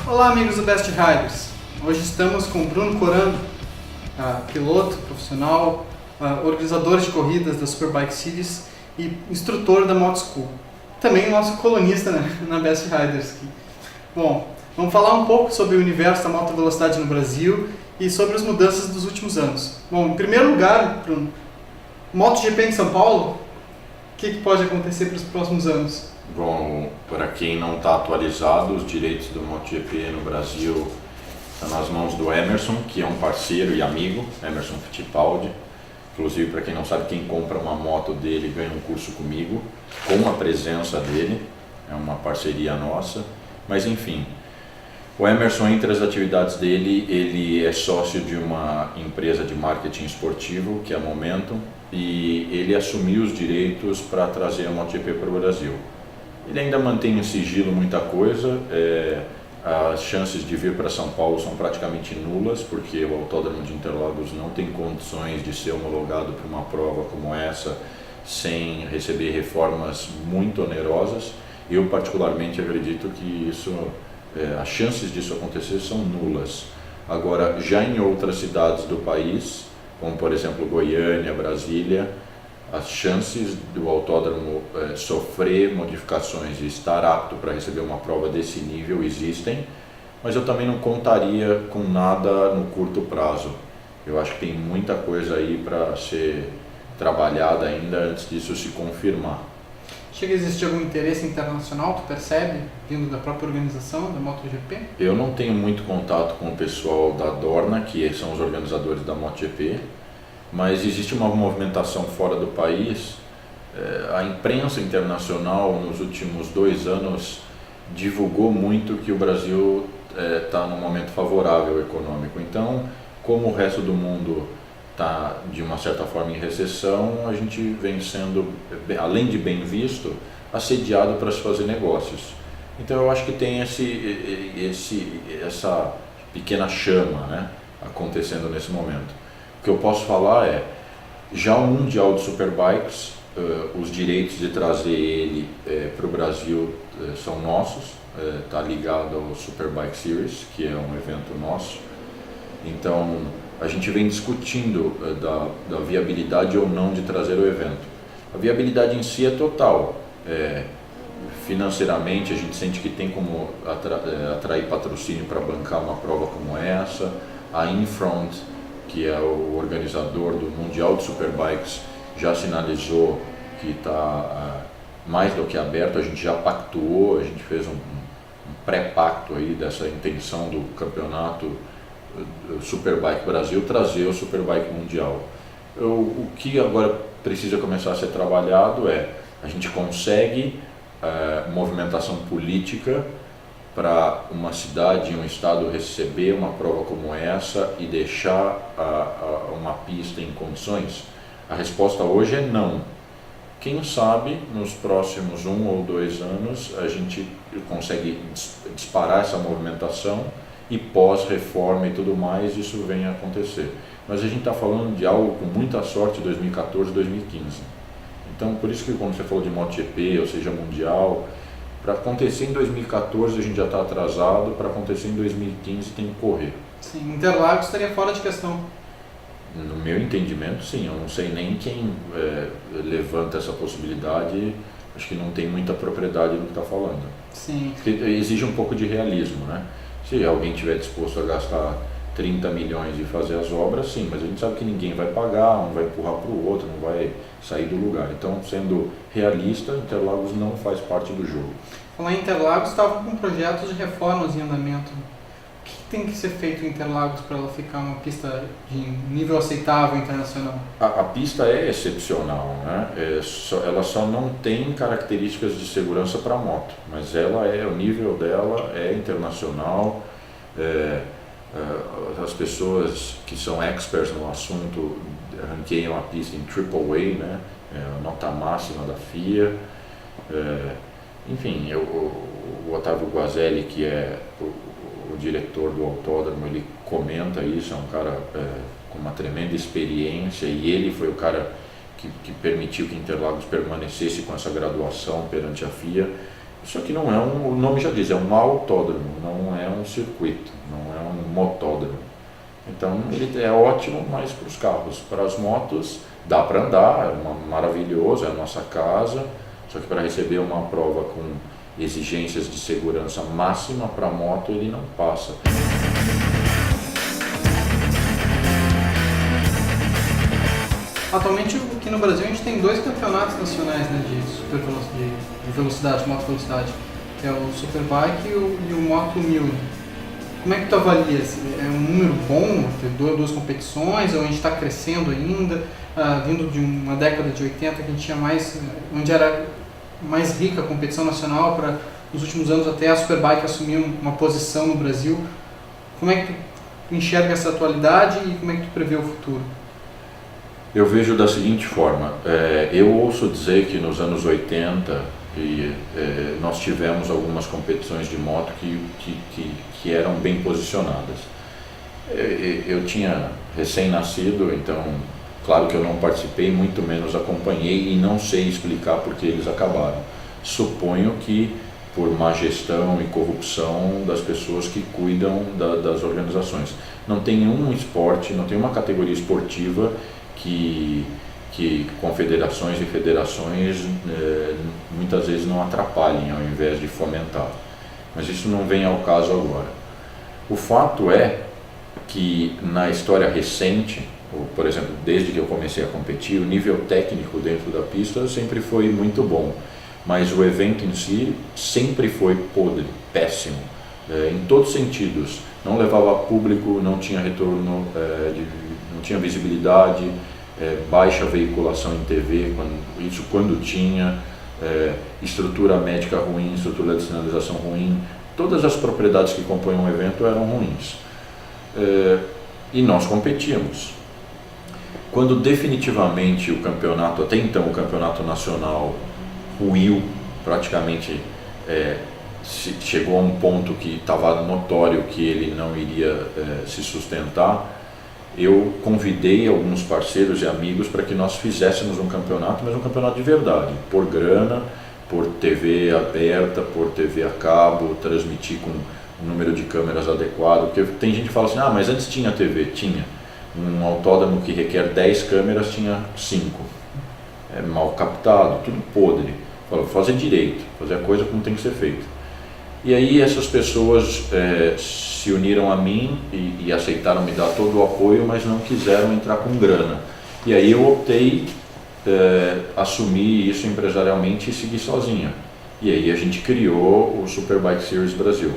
Olá amigos do Best Riders, hoje estamos com Bruno Corando, piloto profissional, organizador de corridas da Superbike Series e instrutor da Moto School. Também nosso colunista, né, na Best Riders. Bom, vamos falar um pouco sobre o universo da moto velocidade no Brasil e sobre as mudanças dos últimos anos. Bom, em primeiro lugar, Bruno, MotoGP em São Paulo, o que pode acontecer para os próximos anos? Bom, para quem não está atualizado, os direitos do MotoGP no Brasil estão nas mãos do Emerson, que é um parceiro e amigo, Emerson Fittipaldi. Inclusive, para quem não sabe, quem compra uma moto dele ganha um curso comigo, com a presença dele, é uma parceria nossa. Mas enfim, o Emerson, entre as atividades dele, ele é sócio de uma empresa de marketing esportivo, que é a Momentum, e ele assumiu os direitos para trazer a MotoGP para o Brasil. Ele ainda mantém em sigilo muita coisa, as chances de vir para São Paulo são praticamente nulas, porque o Autódromo de Interlagos não tem condições de ser homologado para uma prova como essa sem receber reformas muito onerosas. Eu particularmente acredito que as chances disso acontecer são nulas. Agora, já em outras cidades do país, como por exemplo Goiânia, Brasília, as chances do autódromo sofrer modificações e estar apto para receber uma prova desse nível existem, mas eu também não contaria com nada no curto prazo. Eu acho que tem muita coisa aí para ser trabalhada ainda antes disso se confirmar. Chega a existir algum interesse internacional, tu percebe, vindo da própria organização da MotoGP? Eu não tenho muito contato com o pessoal da Dorna, que são os organizadores da MotoGP, mas existe uma movimentação fora do país. A imprensa internacional nos últimos 2 anos divulgou muito que o Brasil está num momento favorável econômico. Então, como o resto do mundo está de uma certa forma em recessão, a gente vem sendo, além de bem visto, assediado para se fazer negócios. Então eu acho que tem essa pequena chama, né, acontecendo nesse momento. O que eu posso falar é, já o Mundial de Superbikes, os direitos de trazer ele para o Brasil são nossos, está ligado ao Superbike Series, que é um evento nosso. Então a gente vem discutindo da viabilidade ou não de trazer o evento. A viabilidade em si é total. Financeiramente a gente sente que tem como atrair patrocínio para bancar uma prova como essa. A Infront, que é o organizador do Mundial de Superbikes, já sinalizou que está mais do que aberto. A gente já pactuou, a gente fez um pré-pacto aí dessa intenção do campeonato Superbike Brasil trazer o Superbike Mundial. O que agora precisa começar a ser trabalhado a gente consegue movimentação política para uma cidade, um estado receber uma prova como essa e deixar uma pista em condições? A resposta hoje é não. Quem sabe nos próximos 1 ou 2 anos a gente consegue disparar essa movimentação e pós-reforma e tudo mais isso venha a acontecer. Mas a gente está falando de algo com muita sorte 2014, 2015. Então por isso que quando você falou de MotoGP, ou seja, Mundial, para acontecer em 2014 a gente já está atrasado, para acontecer em 2015 tem que correr. Sim, Interlagos estaria fora de questão. No meu entendimento, sim. Eu não sei nem quem levanta essa possibilidade, acho que não tem muita propriedade no que está falando. Sim. Porque exige um pouco de realismo, né? Se alguém estiver disposto a gastar 30 milhões e fazer as obras, sim, mas a gente sabe que ninguém vai pagar, um vai empurrar para o outro, não vai sair do lugar. Então, sendo realista, Interlagos não faz parte do jogo. Falar em Interlagos, estava com projetos de reformas em andamento. O que tem que ser feito em Interlagos para ela ficar uma pista de nível aceitável internacional? A pista é excepcional, né? Ela só não tem características de segurança para moto, mas o nível dela é internacional. As pessoas que são experts no assunto ranqueiam a pista em AAA, né? A nota máxima da FIA. Enfim, o Otávio Guazelli, que é o diretor do autódromo, ele comenta isso, é um cara com uma tremenda experiência, e ele foi o cara que permitiu que Interlagos permanecesse com essa graduação perante a FIA. Isso aqui não é o nome já diz, é um autódromo, não é um circuito, não é um motódromo. Então ele é ótimo, mas para os carros, para as motos dá para andar, é maravilhoso, é a nossa casa, só que para receber uma prova com exigências de segurança máxima para a moto ele não passa. Atualmente aqui no Brasil a gente tem 2 campeonatos nacionais, né, de velocidade, moto velocidade, que é o Superbike e o Moto 1000. Como é que tu avalia? É um número bom ter 2 competições, ou a gente está crescendo ainda, vindo de uma década de 80 que a gente tinha mais, onde era mais rica a competição nacional, para nos últimos anos até a Superbike assumir uma posição no Brasil. Como é que tu enxerga essa atualidade e como é que tu prevê o futuro? Eu vejo da seguinte forma, eu ouço dizer que nos anos 80 nós tivemos algumas competições de moto que eram bem posicionadas. Eu tinha recém-nascido, então claro que eu não participei, muito menos acompanhei e não sei explicar por que eles acabaram. Suponho que por má gestão e corrupção das pessoas que cuidam das organizações. Não tem um esporte, não tem uma categoria esportiva que confederações e federações muitas vezes não atrapalhem ao invés de fomentar. Mas isso não vem ao caso agora. O fato é que na história recente, por exemplo, desde que eu comecei a competir, o nível técnico dentro da pista sempre foi muito bom, mas o evento em si sempre foi podre, péssimo, em todos os sentidos. Não levava público, não tinha retorno, não tinha visibilidade, baixa veiculação em TV, quando tinha, estrutura médica ruim, estrutura de sinalização ruim, todas as propriedades que compõem um evento eram ruins. E nós competíamos. Quando definitivamente o campeonato, até então o campeonato nacional ruiu, praticamente chegou a um ponto que estava notório que ele não iria se sustentar, eu convidei alguns parceiros e amigos para que nós fizéssemos um campeonato, mas um campeonato de verdade, por grana, por TV aberta, por TV a cabo, transmitir com um número de câmeras adequado, porque tem gente que fala assim, mas antes tinha TV, tinha. Um autódromo que requer 10 câmeras tinha 5. É mal captado, tudo podre. Falo, fazer direito, fazer a coisa como tem que ser feita. E aí essas pessoas se uniram a mim e aceitaram me dar todo o apoio, mas não quiseram entrar com grana. E aí eu optei assumir isso empresarialmente e seguir sozinho. E aí a gente criou o Superbike Series Brasil,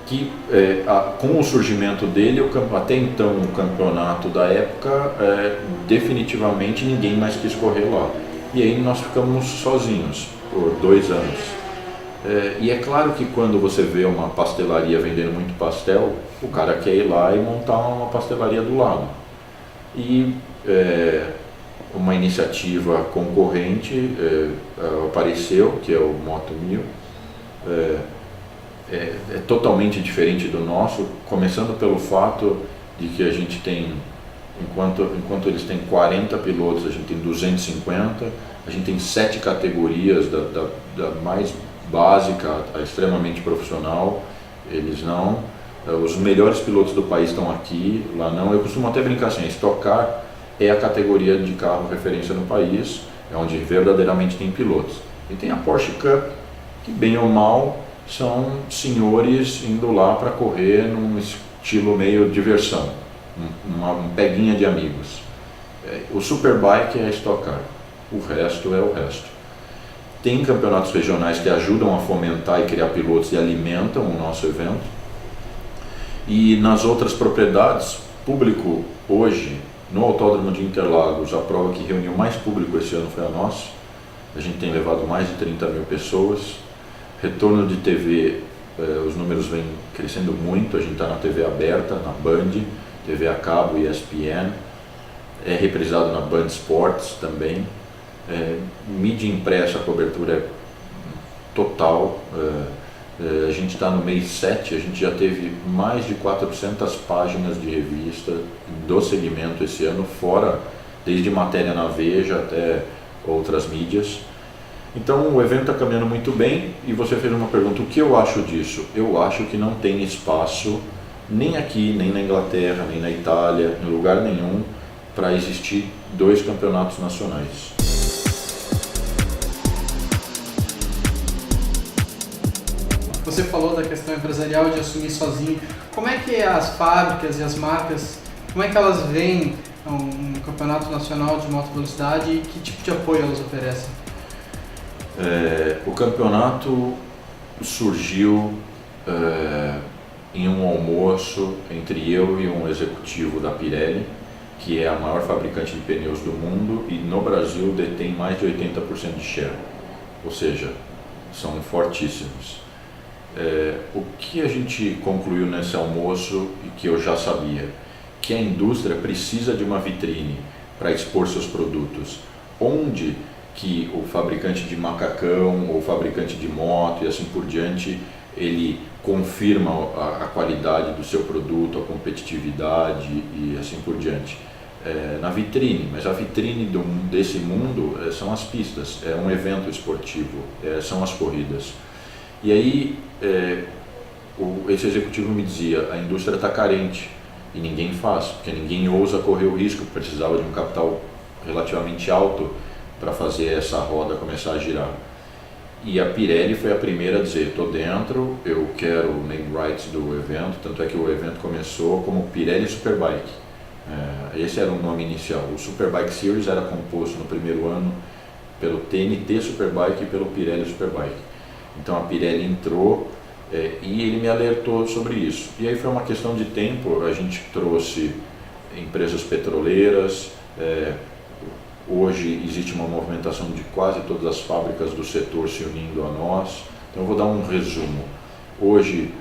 que com o surgimento dele, até então o campeonato da época, definitivamente ninguém mais quis correr lá. E aí nós ficamos sozinhos por 2 anos. E é claro que quando você vê uma pastelaria vendendo muito pastel, o cara quer ir lá e montar uma pastelaria do lado. E uma iniciativa concorrente apareceu, que é o Moto 1000, é totalmente diferente do nosso, começando pelo fato de que a gente tem, enquanto eles têm 40 pilotos, a gente tem 250, a gente tem 7 categorias, da mais básica a extremamente profissional, eles não. Os melhores pilotos do país estão aqui, lá não. Eu costumo até brincar assim, Stock Car é a categoria de carro referência no país, é onde verdadeiramente tem pilotos. E tem a Porsche Cup, que bem ou mal são senhores indo lá para correr num estilo meio diversão, um peguinha de amigos. O Superbike é a Stock Car, o resto é o resto. Tem campeonatos regionais que ajudam a fomentar e criar pilotos e alimentam o nosso evento. E nas outras propriedades, público hoje, no Autódromo de Interlagos, a prova que reuniu mais público esse ano foi a nossa. A gente tem levado mais de 30 mil pessoas. Retorno de TV os números vêm crescendo muito, a gente está na TV aberta, na Band, TV a cabo, ESPN, é reprisado na Band Sports também, mídia impressa, a cobertura é total, a gente está no mês 7, a gente já teve mais de 400 páginas de revista do segmento esse ano, fora desde matéria na Veja até outras mídias. Então o evento está caminhando muito bem e você fez uma pergunta, o que eu acho disso? Eu acho que não tem espaço nem aqui, nem na Inglaterra, nem na Itália, em lugar nenhum, para existir 2 campeonatos nacionais. Você falou da questão empresarial de assumir sozinho. Como é que as fábricas e as marcas, como é que elas veem um campeonato nacional de moto velocidade e que tipo de apoio elas oferecem? O campeonato surgiu em um almoço entre eu e um executivo da Pirelli, que é a maior fabricante de pneus do mundo e no Brasil detém mais de 80% de share, ou seja, são fortíssimos. O que a gente concluiu nesse almoço e que eu já sabia, que a indústria precisa de uma vitrine para expor seus produtos, onde que o fabricante de macacão ou fabricante de moto e assim por diante, ele confirma a qualidade do seu produto, a competitividade e assim por diante. Na vitrine, mas a vitrine desse mundo são as pistas, é um evento esportivo, são as corridas. E aí esse executivo me dizia, a indústria está carente e ninguém faz, porque ninguém ousa correr o risco, precisava de um capital relativamente alto para fazer essa roda começar a girar. E a Pirelli foi a primeira a dizer, estou dentro, eu quero o name rights do evento, tanto é que o evento começou como Pirelli Superbike. Esse era o nome inicial. O Superbike Series era composto no primeiro ano pelo TNT Superbike e pelo Pirelli Superbike. Então a Pirelli entrou e ele me alertou sobre isso. E aí foi uma questão de tempo, a gente trouxe empresas petroleiras, hoje existe uma movimentação de quase todas as fábricas do setor se unindo a nós. Então eu vou dar um resumo. Hoje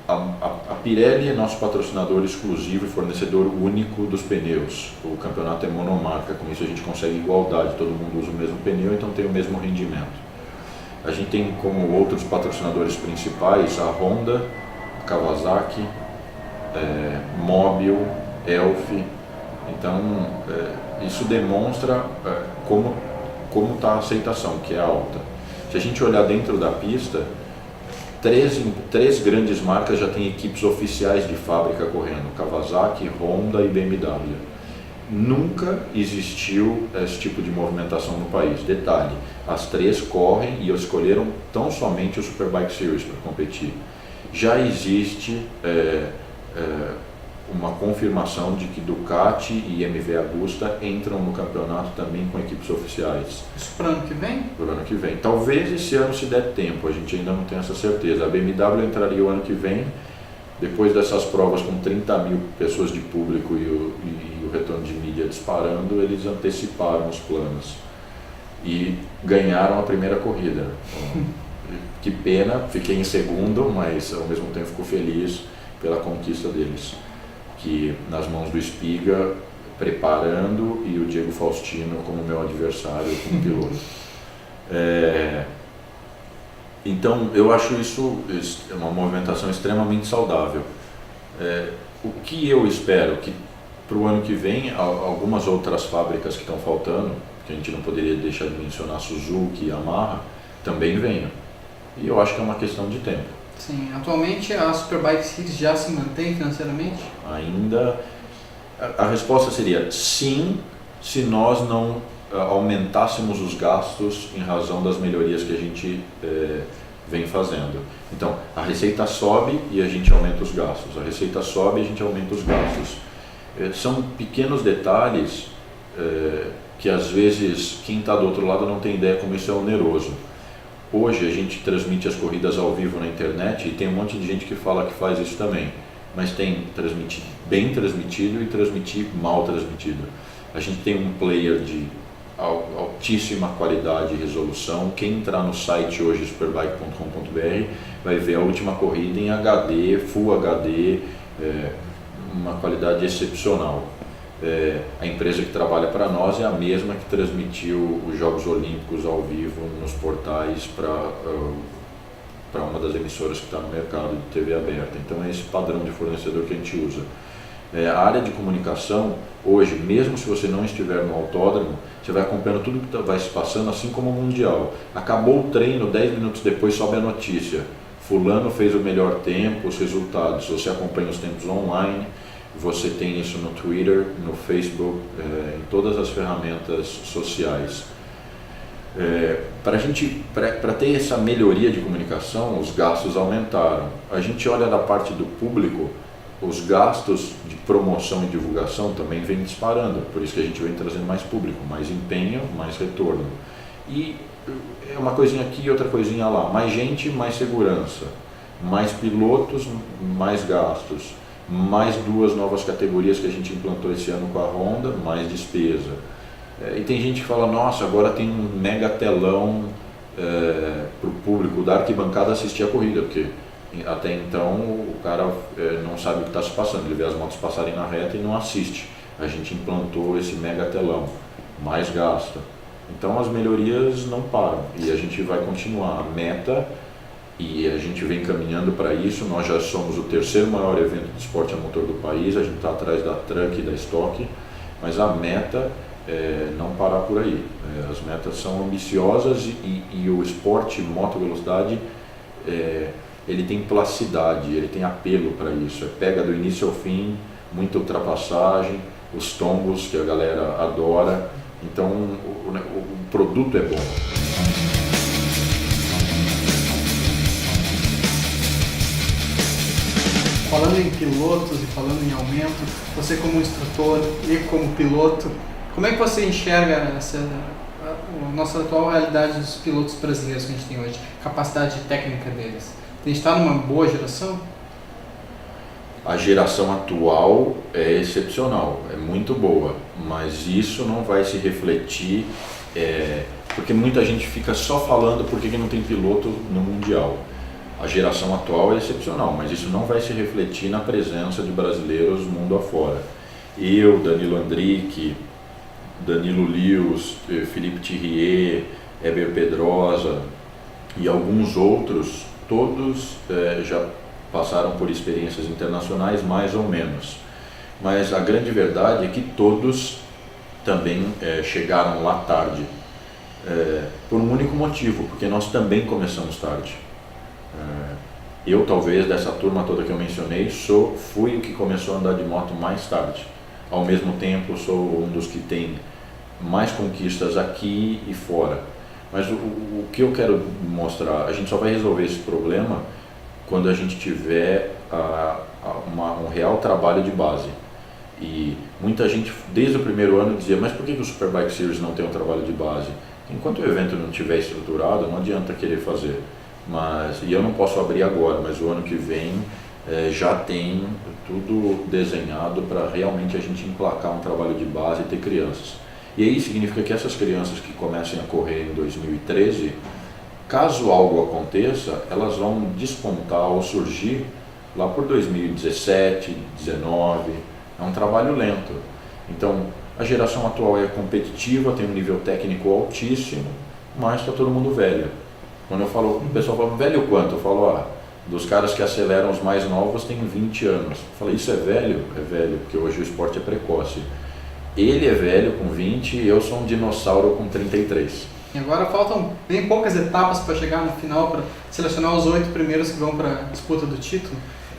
a Pirelli é nosso patrocinador exclusivo e fornecedor único dos pneus. O campeonato é monomarca, com isso a gente consegue igualdade, todo mundo usa o mesmo pneu, então tem o mesmo rendimento. A gente tem como outros patrocinadores principais a Honda, a Kawasaki, Mobil, Elf. Então isso demonstra como está a aceitação, que é alta. Se a gente olhar dentro da pista, três grandes marcas já têm equipes oficiais de fábrica correndo, Kawasaki, Honda e BMW. Nunca existiu esse tipo de movimentação no país. Detalhe, as 3 correm e escolheram tão somente o Superbike Series para competir. Já existe uma confirmação de que Ducati e MV Agusta entram no campeonato também com equipes oficiais. Isso para o ano que vem? Para o ano que vem. Talvez esse ano, se der tempo, a gente ainda não tem essa certeza. A BMW entraria o ano que vem, depois dessas provas com 30 mil pessoas de público e o retorno de mídia disparando, eles anteciparam os planos e ganharam a primeira corrida. Então, que pena, fiquei em segundo, mas ao mesmo tempo fico feliz pela conquista deles, que nas mãos do Espiga preparando e o Diego Faustino como meu adversário como piloto. Então eu acho isso uma movimentação extremamente saudável. O que eu espero que para o ano que vem algumas outras fábricas que estão faltando, que a gente não poderia deixar de mencionar, Suzuki e Yamaha, também venham. E eu acho que é uma questão de tempo. Sim, atualmente a Superbike Series já se mantém financeiramente? Ainda, a resposta seria sim, se nós não aumentássemos os gastos em razão das melhorias que a gente vem fazendo. Então, a receita sobe e a gente aumenta os gastos, a receita sobe e a gente aumenta os gastos. São pequenos detalhes que às vezes quem está do outro lado não tem ideia como isso é oneroso. Hoje a gente transmite as corridas ao vivo na internet e tem um monte de gente que fala que faz isso também, mas tem transmitir bem transmitido e transmitir mal transmitido. A gente tem um player de altíssima qualidade e resolução. Quem entrar no site hoje, superbike.com.br, vai ver a última corrida em HD, Full HD, uma qualidade excepcional. A empresa que trabalha para nós é a mesma que transmitiu os Jogos Olímpicos ao vivo nos portais para uma das emissoras que está no mercado de TV aberta. Então é esse padrão de fornecedor que a gente usa. A área de comunicação, hoje, mesmo se você não estiver no autódromo, você vai acompanhando tudo que vai se passando, assim como o Mundial. Acabou o treino, 10 minutos depois sobe a notícia. Fulano fez o melhor tempo, os resultados. Você acompanha os tempos online, você tem isso no Twitter, no Facebook, em todas as ferramentas sociais. Para ter essa melhoria de comunicação, os gastos aumentaram. A gente olha da parte do público, os gastos de promoção e divulgação também vêm disparando, por isso que a gente vem trazendo mais público, mais empenho, mais retorno. E é uma coisinha aqui e outra coisinha lá, mais gente, mais segurança, mais pilotos, mais gastos, mais 2 novas categorias que a gente implantou esse ano com a Honda, mais despesa. E tem gente que fala, nossa, agora tem um mega telão para o público da arquibancada assistir a corrida, porque até então o cara não sabe o que está se passando, ele vê as motos passarem na reta e não assiste. A gente implantou esse mega telão, mais gasto. Então as melhorias não param e a gente vai continuar. A meta, e a gente vem caminhando para isso, nós já somos o 3º maior evento de esporte a motor do país, a gente está atrás da Truck e da Stock, mas a meta é não parar por aí. As metas são ambiciosas e o esporte moto velocidade ele tem plasticidade, ele tem apelo para isso. Pega do início ao fim, muita ultrapassagem, os tombos que a galera adora. Então o produto é bom. Falando em pilotos e falando em aumento, você como instrutor e como piloto, como é que você enxerga a nossa atual realidade dos pilotos brasileiros que a gente tem hoje, capacidade técnica deles? A gente está numa boa geração? A geração atual é excepcional, é muito boa, mas isso não vai se refletir, porque muita gente fica só falando por que não tem piloto no Mundial. A geração atual é excepcional, mas isso não vai se refletir na presença de brasileiros mundo afora. Eu, Danilo Andrique, Danilo Lewis, Felipe Thiriet, Heber Pedrosa e alguns outros, todos já passaram por experiências internacionais mais ou menos. Mas a grande verdade é que todos também chegaram lá tarde, por um único motivo, porque nós também começamos tarde. Eu talvez dessa turma toda que eu mencionei fui o que começou a andar de moto mais tarde. Ao mesmo tempo sou um dos que tem mais conquistas aqui e fora. Mas o que eu quero mostrar, a gente só vai resolver esse problema quando a gente tiver um real trabalho de base. E muita gente desde o primeiro ano dizia, mas por que o Superbike Series não tem um trabalho de base? Enquanto o evento não estiver estruturado, não adianta querer fazer. E eu não posso abrir agora, mas o ano que vem já tem tudo desenhado para realmente a gente emplacar um trabalho de base e ter crianças. E aí significa que essas crianças que comecem a correr em 2013, caso algo aconteça, elas vão despontar ou surgir lá por 2017, 2019, é um trabalho lento. Então a geração atual é competitiva, tem um nível técnico altíssimo, mas está todo mundo velho. Quando eu falo, o pessoal fala, velho quanto? Eu falo, dos caras que aceleram os mais novos tem 20 anos. Eu falo, isso é velho? É velho, porque hoje o esporte é precoce. Ele é velho com 20 e eu sou um dinossauro com 33. E agora faltam bem poucas etapas para chegar no final, para selecionar os 8 primeiros que vão para a disputa do título.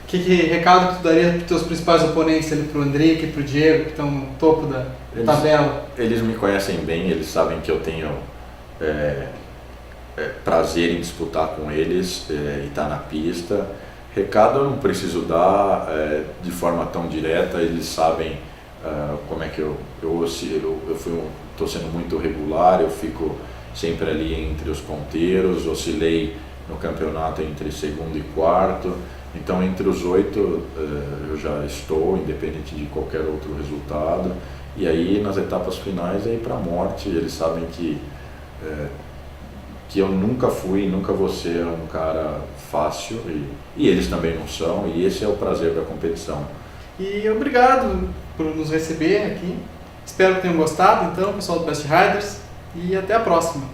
Que recado que tu daria para os teus principais oponentes ali, para o Andrique, para o Diego, que estão no topo da tabela? Eles me conhecem bem, eles sabem que eu tenho prazer em disputar com eles e estar na pista. Recado eu não preciso dar de forma tão direta, eles sabem como é que eu estou sendo muito regular, eu fico sempre ali entre os ponteiros, oscilei no campeonato entre segundo e quarto, então entre os 8 eu já estou, independente de qualquer outro resultado, E aí nas etapas finais é ir para a morte. Eles sabem que eu nunca fui, nunca vou ser um cara fácil e eles também não são, e esse é o prazer da competição. E obrigado por nos receber aqui. Espero que tenham gostado, então, pessoal do Best Riders, e até a próxima.